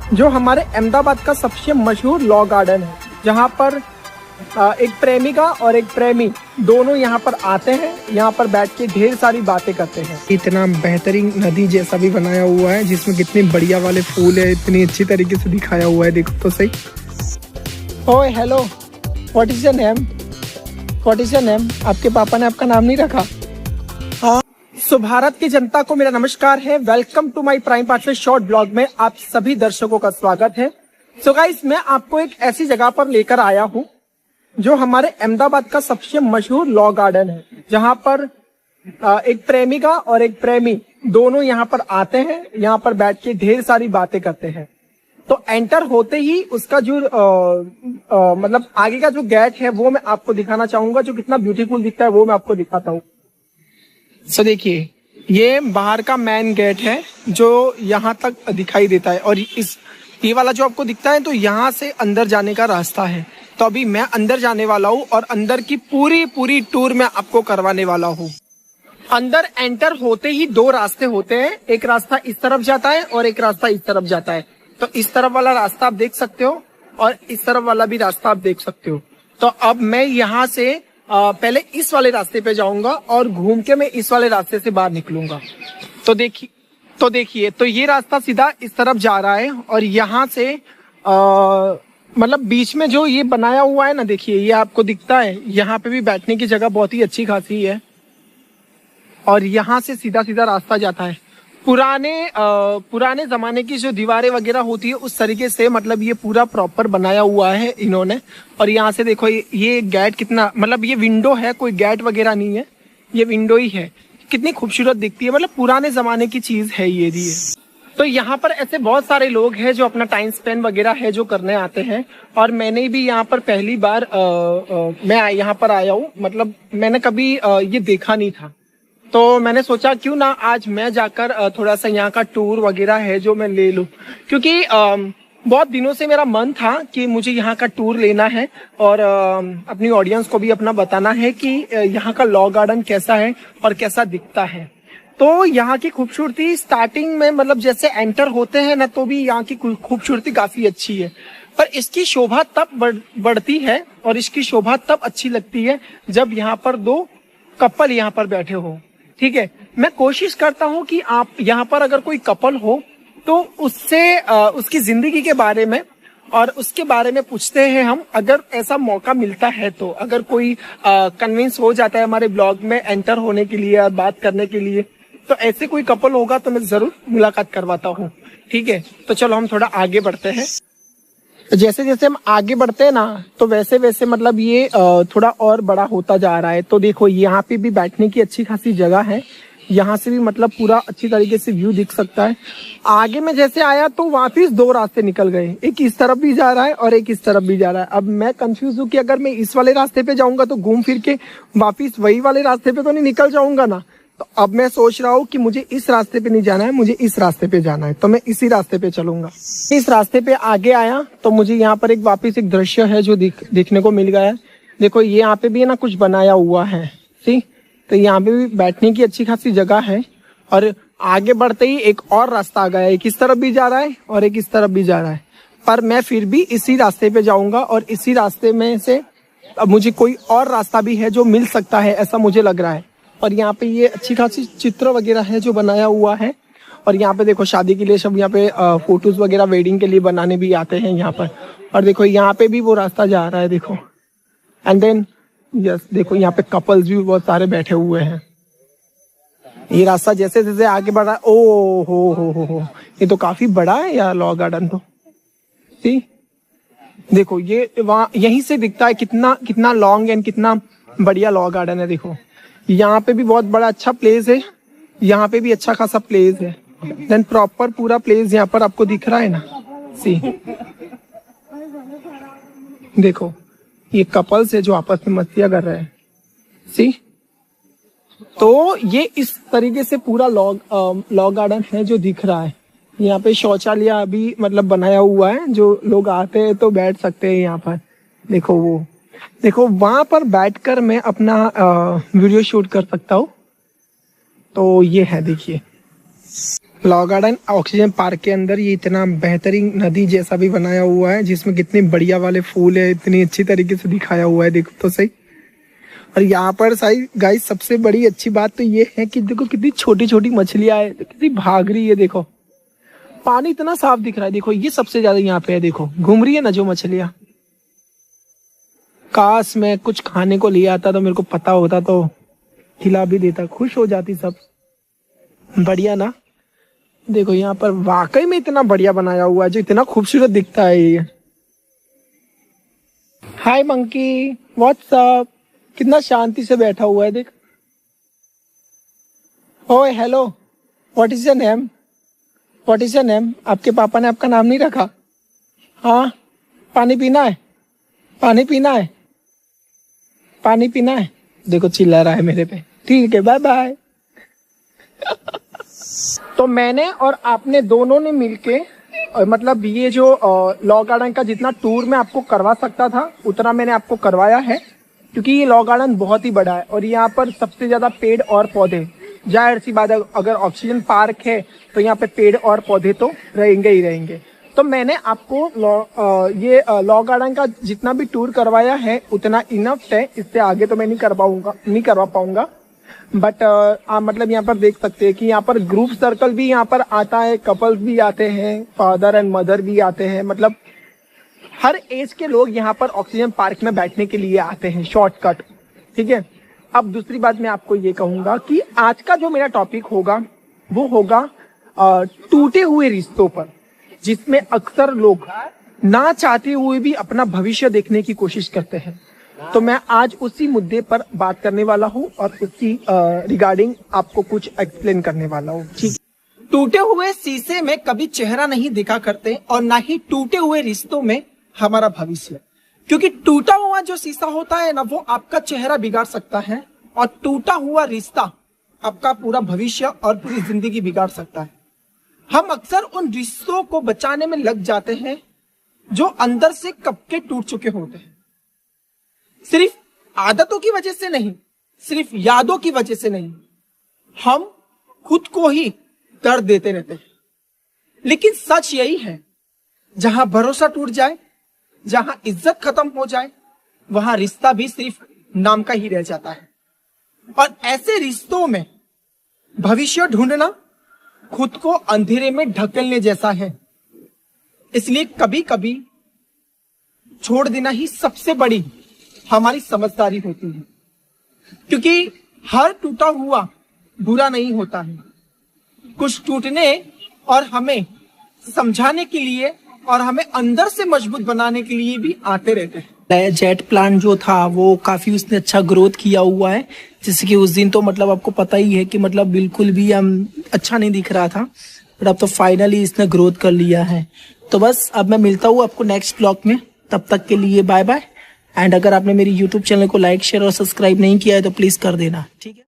जो हमारे अहमदाबाद का सबसे मशहूर लॉ गार्डन है, जहाँ पर एक प्रेमिका और एक प्रेमी दोनों यहाँ पर आते हैं, यहाँ पर बैठ के ढेर सारी बातें करते हैं। इतना बेहतरीन नदी जैसा भी बनाया हुआ है, जिसमें कितने बढ़िया वाले फूल है, इतनी अच्छी तरीके से दिखाया हुआ है। देखो तो सही। ओए hello, what is your name? What is your name? आपके पापा ने आपका नाम नहीं रखा? हाँ। सो भारत की जनता को मेरा नमस्कार है। Welcome to my prime partner short blog में आप सभी दर्शकों का स्वागत है। सो गाइस, मैं आपको एक ऐसी जगह पर लेकर आया हूँ जो हमारे अहमदाबाद का सबसे मशहूर लॉ गार्डन है, जहाँ पर एक प्रेमिका और एक प्रेमी दोनों यहाँ पर आते हैं, यहाँ पर बैठ के ढेर सारी बातें करते हैं। तो एंटर होते ही उसका जो मतलब आगे का जो गेट है वो मैं आपको दिखाना चाहूंगा, जो कितना ब्यूटीफुल दिखता है वो मैं आपको दिखाता हूँ। सो देखिए, ये बाहर का मेन गेट है जो यहाँ तक दिखाई देता है, और ये वाला जो आपको दिखता है तो यहाँ से अंदर जाने का रास्ता है। तो अभी मैं अंदर जाने वाला हूँ और अंदर की पूरी टूर मैं आपको करवाने वाला हूँ। अंदर एंटर होते ही दो रास्ते होते हैं, एक रास्ता इस तरफ जाता है और एक रास्ता इस तरफ जाता है। तो इस तरफ वाला रास्ता आप देख सकते हो और इस तरफ वाला भी रास्ता आप देख सकते हो। तो अब मैं यहाँ से पहले इस वाले रास्ते पे जाऊंगा और घूम के मैं इस वाले रास्ते से बाहर निकलूंगा। तो देखिए, तो ये रास्ता सीधा इस तरफ जा रहा है, और यहाँ से मतलब बीच में जो ये बनाया हुआ है ना, देखिए ये आपको दिखता है, यहाँ पे भी बैठने की जगह बहुत ही अच्छी खासी है। और यहाँ से सीधा सीधा रास्ता जाता है। पुराने जमाने की जो दीवारें वगैरह होती है उस तरीके से, मतलब ये पूरा प्रॉपर बनाया हुआ है इन्होंने। और यहाँ से देखो ये गेट कितना, मतलब ये विंडो है, कोई गेट वगैरह नहीं है, ये विंडो ही है। कितनी खूबसूरत दिखती है, मतलब पुराने जमाने की चीज है ये भी है। तो यहाँ पर ऐसे बहुत सारे लोग हैं जो अपना टाइम स्पेंड वगैरह है जो करने आते हैं, और मैंने भी यहाँ पर पहली बार मैं यहाँ पर आया हूँ, मतलब मैंने कभी ये देखा नहीं था। तो मैंने सोचा क्यों ना आज मैं जाकर थोड़ा सा यहाँ का टूर वगैरह है जो मैं ले लूँ, क्योंकि बहुत दिनों से मेरा मन था कि मुझे यहाँ का टूर लेना है और अपनी ऑडियंस को भी अपना बताना है कि यहाँ का लॉ गार्डन कैसा है और कैसा दिखता है। तो यहाँ की खूबसूरती स्टार्टिंग में, मतलब जैसे एंटर होते हैं ना, तो भी यहाँ की खूबसूरती काफी अच्छी है, पर इसकी शोभा तब बढ़ती है और इसकी शोभा तब अच्छी लगती है जब यहाँ पर दो कपल यहाँ पर बैठे हो। ठीक है, मैं कोशिश करता हूँ कि आप यहाँ पर अगर कोई कपल हो तो उससे उसकी जिंदगी के बारे में और उसके बारे में पूछते हैं हम, अगर ऐसा मौका मिलता है तो। अगर कोई कन्विंस हो जाता है हमारे ब्लॉग में एंटर होने के लिए और बात करने के लिए, तो ऐसे कोई कपल होगा तो मैं जरूर मुलाकात करवाता हूँ। ठीक है, तो चलो हम थोड़ा आगे बढ़ते हैं। जैसे जैसे हम आगे बढ़ते हैं ना, तो वैसे वैसे मतलब ये थोड़ा और बड़ा होता जा रहा है। तो देखो यहाँ पे भी बैठने की अच्छी खासी जगह है, यहाँ से भी मतलब पूरा अच्छी तरीके से व्यू दिख सकता है। आगे में जैसे आया तो वापिस दो रास्ते निकल गए, एक इस तरफ भी जा रहा है और एक इस तरफ भी जा रहा है। अब मैं कंफ्यूज हूँ कि अगर मैं इस वाले रास्ते पे जाऊंगा तो घूम फिर के वापिस वही वाले रास्ते पे तो नहीं निकल जाऊंगा ना। तो अब मैं सोच रहा हूँ कि मुझे इस रास्ते पे नहीं जाना है, मुझे इस रास्ते पे जाना है, तो मैं इसी रास्ते पे चलूंगा। इस रास्ते पे आगे आया तो मुझे यहाँ पर एक वापिस एक दृश्य है जो देखने को मिल गया है। देखो ये यहाँ पे भी है ना कुछ बनाया हुआ है, ठीक। तो यहाँ पे भी बैठने की अच्छी खासी जगह है, और आगे बढ़ते ही एक और रास्ता आ गया, एक इस तरफ भी जा रहा है और एक इस तरफ भी जा रहा है। पर मैं फिर भी इसी रास्ते पे जाऊंगा, और इसी रास्ते में से अब मुझे कोई और रास्ता भी है जो मिल सकता है, ऐसा मुझे लग रहा है। और यहाँ पे ये अच्छी खासी चित्र वगैरह है जो बनाया हुआ है, और यहाँ पे देखो शादी के लिए सब यहाँ पे फोटोज वगैरह वेडिंग के लिए बनाने भी आते हैं यहाँ पर। और देखो यहाँ पे भी वो रास्ता जा रहा है, देखो। एंड देन यस, देखो यहाँ पे कपल्स भी बहुत सारे बैठे हुए हैं। ये रास्ता जैसे जैसे आगे बढ़ रहा है, ओ हो, ये तो काफी बड़ा है यार लॉ गार्डन तो। ठीक, देखो ये वहाँ यहीं से दिखता है कितना लॉन्ग एंड कितना बढ़िया लॉ गार्डन है। देखो यहाँ पे भी बहुत बड़ा अच्छा प्लेस है, यहाँ पे भी अच्छा खासा प्लेस है। देन प्रॉपर पूरा प्लेस यहाँ पर आपको दिख रहा है ना। सी देखो ये कपल्स है जो आपस में मस्तियां कर रहे हैं। सी, तो ये इस तरीके से पूरा लॉ गार्डन है जो दिख रहा है। यहाँ पे शौचालय भी मतलब बनाया हुआ है, जो लोग आते हैं तो बैठ सकते हैं यहाँ पर। देखो वहां पर बैठकर मैं अपना वीडियो शूट कर सकता हूँ। तो ये है, देखिए। लॉ गार्डन ऑक्सीजन पार्क के अंदर ये इतना बेहतरीन नदी जैसा भी बनाया हुआ है, जिसमें कितने बढ़िया वाले फूल है, इतनी अच्छी तरीके से दिखाया हुआ है, देखो तो सही। और यहाँ पर सही गाइस, सबसे बड़ी अच्छी बात तो ये है कि देखो कितनी छोटी छोटी मछलियां है, कितनी भाग रही है, देखो पानी इतना साफ दिख रहा है, देखो ये सबसे ज्यादा यहाँ पे है, देखो घूम रही है ना जो मछलियां। काश मैं कुछ खाने को ले आता तो मेरे को पता होता तो खिला भी देता, खुश हो जाती सब। बढ़िया ना, देखो यहाँ पर वाकई में इतना बढ़िया बनाया हुआ है, जो इतना खूबसूरत दिखता है ये। हाय मंकी, व्हाट्स अप, कितना शांति से बैठा हुआ है, देख। ओए hello, what is your name, what is your name. आपके पापा ने आपका नाम नहीं रखा? हाँ, पानी पीना है, पानी पीना है, पानी पीना है। देखो चिल्ला रहा है मेरे पे। ठीक है, बाय बाय। तो मैंने और आपने दोनों ने मिलके मतलब ये जो लॉ गार्डन का जितना टूर मैं आपको करवा सकता था उतना मैंने आपको करवाया है, क्योंकि ये लॉ गार्डन बहुत ही बड़ा है और यहाँ पर सबसे ज्यादा पेड़ और पौधे, जाहिर सी बात है अगर ऑक्सीजन पार्क है तो यहाँ पे पेड़ और पौधे तो रहेंगे ही रहेंगे। तो मैंने आपको लॉ गार्डन का जितना भी टूर करवाया है उतना इनफ है, इससे आगे तो मैं नहीं करवा पाऊंगा। बट आप मतलब यहाँ पर देख सकते हैं कि यहाँ पर ग्रुप सर्कल भी यहाँ पर आता है, कपल्स भी आते हैं, फादर एंड मदर भी आते हैं, मतलब हर एज के लोग यहाँ पर ऑक्सीजन पार्क में बैठने के लिए आते हैं, शॉर्टकट। ठीक है, अब दूसरी बात मैं आपको ये कहूंगा कि आज का जो मेरा टॉपिक होगा वो होगा टूटे हुए रिश्तों पर, जिसमें अक्सर लोग ना चाहते हुए भी अपना भविष्य देखने की कोशिश करते हैं। तो मैं आज उसी मुद्दे पर बात करने वाला हूँ और उसी रिगार्डिंग आपको कुछ एक्सप्लेन करने वाला हूँ। ठीक, टूटे हुए शीशे में कभी चेहरा नहीं दिखा करते और ना ही टूटे हुए रिश्तों में हमारा भविष्य, क्योंकि टूटा हुआ जो शीशा होता है ना वो आपका चेहरा बिगाड़ सकता है और टूटा हुआ रिश्ता आपका पूरा भविष्य और पूरी जिंदगी बिगाड़ सकता है। हम अक्सर उन रिश्तों को बचाने में लग जाते हैं जो अंदर से कब के टूट चुके होते हैं, सिर्फ आदतों की वजह से नहीं, सिर्फ यादों की वजह से नहीं, हम खुद को ही दर्द देते रहते हैं। लेकिन सच यही है, जहां भरोसा टूट जाए, जहां इज्जत खत्म हो जाए, वहां रिश्ता भी सिर्फ नाम का ही रह जाता है। और ऐसे रिश्तों में भविष्य ढूंढना खुद को अंधेरे में ढकेलने जैसा है। इसलिए कभी कभी छोड़ देना ही सबसे बड़ी हमारी समझदारी होती है, क्योंकि हर टूटा हुआ बुरा नहीं होता है। कुछ टूटने और हमें समझाने के लिए और हमें अंदर से मजबूत बनाने के लिए भी आते रहते हैं। जेट प्लांट जो था वो काफी उसने अच्छा ग्रोथ किया हुआ है, जैसे कि उस दिन तो मतलब आपको पता ही है कि मतलब बिल्कुल भी अच्छा नहीं दिख रहा था, बट अब तो फाइनली इसने ग्रोथ कर लिया है। तो बस अब मैं मिलता हूँ आपको नेक्स्ट ब्लॉग में, तब तक के लिए बाय बाय। एंड अगर आपने मेरी यूट्यूब चैनल को लाइक शेयर और सब्सक्राइब नहीं किया है तो प्लीज कर देना, ठीक है।